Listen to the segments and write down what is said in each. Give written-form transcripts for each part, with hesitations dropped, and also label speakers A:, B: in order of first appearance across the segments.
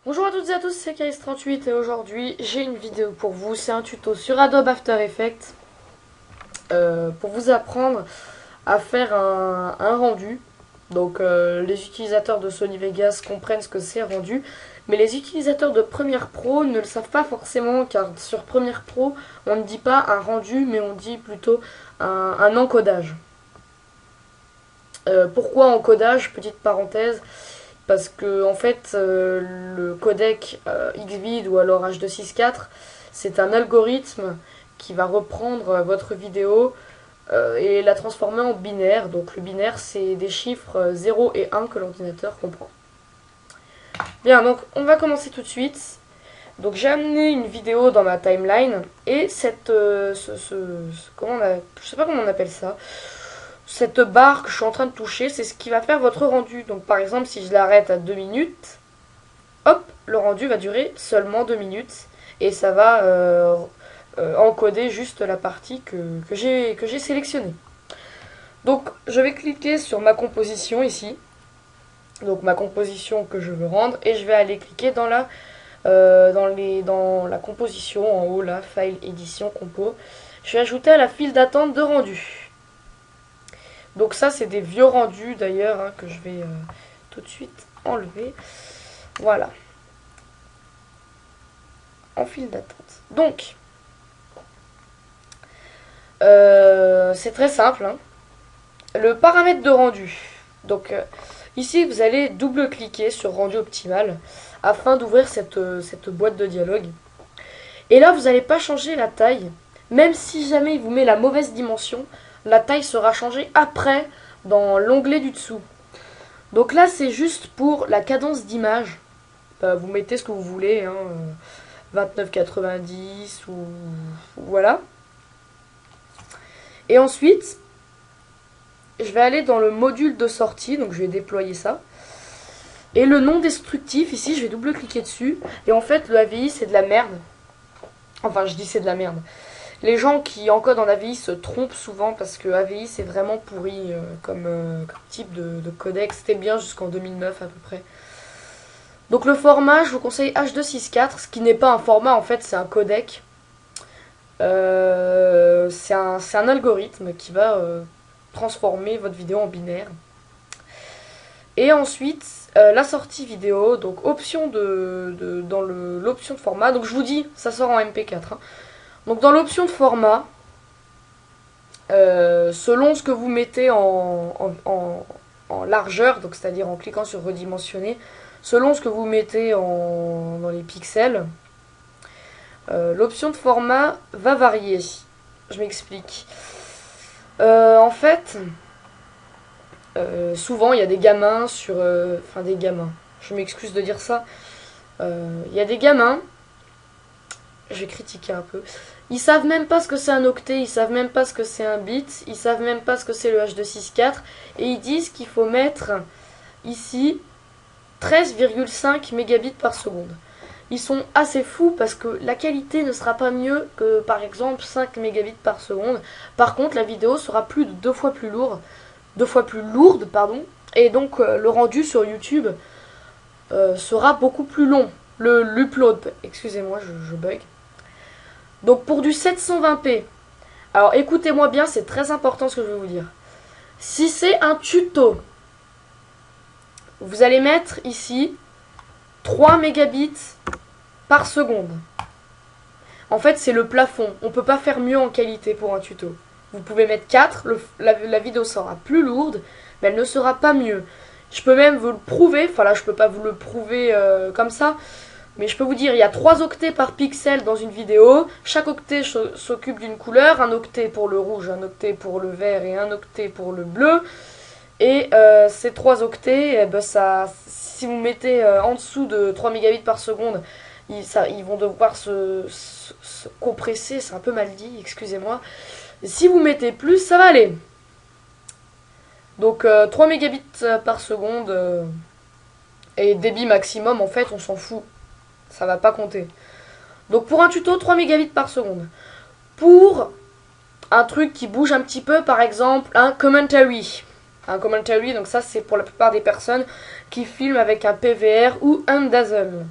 A: Bonjour à toutes et à tous, c'est KS38 et aujourd'hui j'ai une vidéo pour vous. C'est un tuto sur Adobe After Effects pour vous apprendre à faire un rendu. Donc les utilisateurs de Sony Vegas comprennent ce que c'est rendu, mais les utilisateurs de Premiere Pro ne le savent pas forcément, car sur Premiere Pro on ne dit pas un rendu mais on dit plutôt un encodage. Pourquoi encodage? Petite parenthèse. Parce que en fait le codec Xvid ou alors H264 c'est un algorithme qui va reprendre votre vidéo et la transformer en binaire. Donc le binaire c'est des chiffres 0 et 1 que l'ordinateur comprend. Bien, donc on va commencer tout de suite. Donc j'ai amené une vidéo dans ma timeline et cette je sais pas comment on appelle ça. Cette barre que je suis en train de toucher, c'est ce qui va faire votre rendu. Donc par exemple, si je l'arrête à 2 minutes, hop, le rendu va durer seulement 2 minutes. Et ça va encoder juste la partie que j'ai sélectionnée. Donc je vais cliquer sur ma composition ici. Donc ma composition que je veux rendre. Et je vais aller cliquer dans la composition en haut, là, File, Édition, Compo. Je vais ajouter à la file d'attente de rendu. Donc ça c'est des vieux rendus d'ailleurs hein, que je vais tout de suite enlever. Voilà. En file d'attente. Donc c'est très simple. Hein. Le paramètre de rendu. Donc ici vous allez double-cliquer sur rendu optimal afin d'ouvrir cette boîte de dialogue. Et là vous n'allez pas changer la taille. Même si jamais il vous met la mauvaise dimension, la taille sera changée après dans l'onglet du dessous. Donc là c'est juste pour la cadence d'image. Vous mettez ce que vous voulez, hein, 29,90 ou voilà. Et ensuite, je vais aller dans le module de sortie, donc je vais déployer ça. Et le non destructif, ici je vais double-cliquer dessus. Et en fait le AVI c'est de la merde. Enfin je dis c'est de la merde. Les gens qui encodent en AVI se trompent souvent parce que AVI c'est vraiment pourri comme type de codec. C'était bien jusqu'en 2009 à peu près. Donc le format, je vous conseille H264, ce qui n'est pas un format en fait, c'est un codec. C'est un algorithme qui va transformer votre vidéo en binaire. Et ensuite, la sortie vidéo, donc option dans l'option de format. Donc je vous dis, ça sort en MP4. Hein. Donc dans l'option de format, selon ce que vous mettez en largeur, donc c'est-à-dire en cliquant sur redimensionner, selon ce que vous mettez dans les pixels, l'option de format va varier. Je m'explique. En fait, souvent il y a des gamins enfin des gamins, je m'excuse de dire ça, il y a des gamins, je vais critiquer un peu. Ils savent même pas ce que c'est un octet, ils savent même pas ce que c'est un bit, ils savent même pas ce que c'est le H264 et ils disent qu'il faut mettre ici 13,5 mégabits par seconde. Ils sont assez fous parce que la qualité ne sera pas mieux que par exemple 5 mégabits par seconde. Par contre, la vidéo sera plus de 2 fois plus lourde, pardon, et donc le rendu sur YouTube sera beaucoup plus long. L'upload, excusez-moi, je bug. Donc pour du 720p, alors écoutez-moi bien, c'est très important ce que je vais vous dire. Si c'est un tuto, vous allez mettre ici 3 mégabits par seconde. En fait, c'est le plafond. On ne peut pas faire mieux en qualité pour un tuto. Vous pouvez mettre 4, la vidéo sera plus lourde, mais elle ne sera pas mieux. Je peux même vous le prouver, enfin là je peux pas vous le prouver comme ça, mais je peux vous dire, il y a 3 octets par pixel dans une vidéo. Chaque octet s'occupe d'une couleur. Un octet pour le rouge, un octet pour le vert et un octet pour le bleu. Et ces 3 octets, eh ben si vous mettez en dessous de 3 mégabits par seconde, ils vont devoir se compresser. C'est un peu mal dit, excusez-moi. Si vous mettez plus, ça va aller. Donc 3 mégabits par seconde et débit maximum, en fait, on s'en fout. Ça va pas compter. Donc pour un tuto, 3 mégabits par seconde. Pour un truc qui bouge un petit peu, par exemple, un commentary. Un commentary, donc ça c'est pour la plupart des personnes qui filment avec un PVR ou un Dazzle.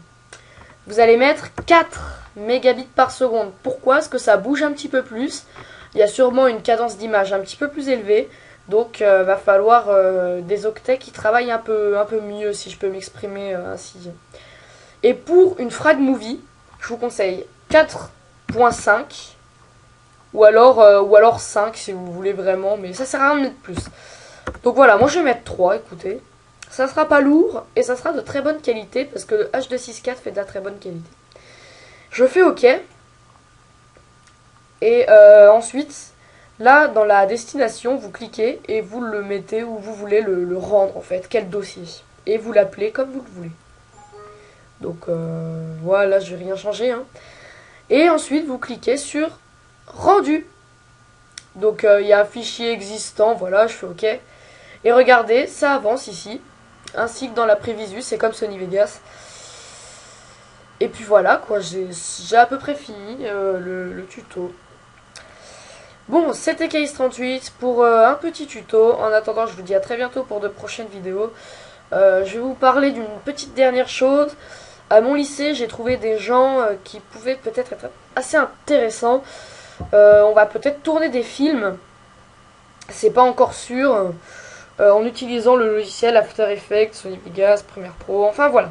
A: vous allez mettre 4 mégabits par seconde. Pourquoi? Parce que ça bouge un petit peu plus. Il y a sûrement une cadence d'image un petit peu plus élevée. Donc va falloir des octets qui travaillent un peu mieux, si je peux m'exprimer ainsi. Et pour une frag movie, je vous conseille 4.5 ou alors 5 si vous voulez vraiment, mais ça sert à rien de mettre plus. Donc voilà, moi je vais mettre 3, écoutez. Ça sera pas lourd et ça sera de très bonne qualité parce que le H264 fait de la très bonne qualité. Je fais OK. Et ensuite, là dans la destination, vous cliquez et vous le mettez où vous voulez le rendre en fait, quel dossier. Et vous l'appelez comme vous le voulez. Donc voilà, je vais rien changer. Hein. Et ensuite, vous cliquez sur rendu. Donc il y a un fichier existant, voilà, je fais OK. Et regardez, ça avance ici. Ainsi que dans la prévisu, c'est comme Sony Vegas. Et puis voilà, quoi, j'ai à peu près fini le tuto. Bon, c'était Case38 pour un petit tuto. En attendant, je vous dis à très bientôt pour de prochaines vidéos. Je vais vous parler d'une petite dernière chose. À mon lycée, j'ai trouvé des gens qui pouvaient peut-être être assez intéressants. On va peut-être tourner des films. C'est pas encore sûr. En utilisant le logiciel After Effects, Sony Vegas, Premiere Pro, enfin voilà.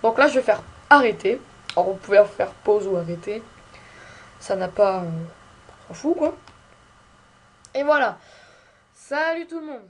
A: Donc là je vais faire arrêter. Alors vous pouvez faire pause ou arrêter. Ça n'a pas... on s'en fout quoi. Et voilà. Salut tout le monde.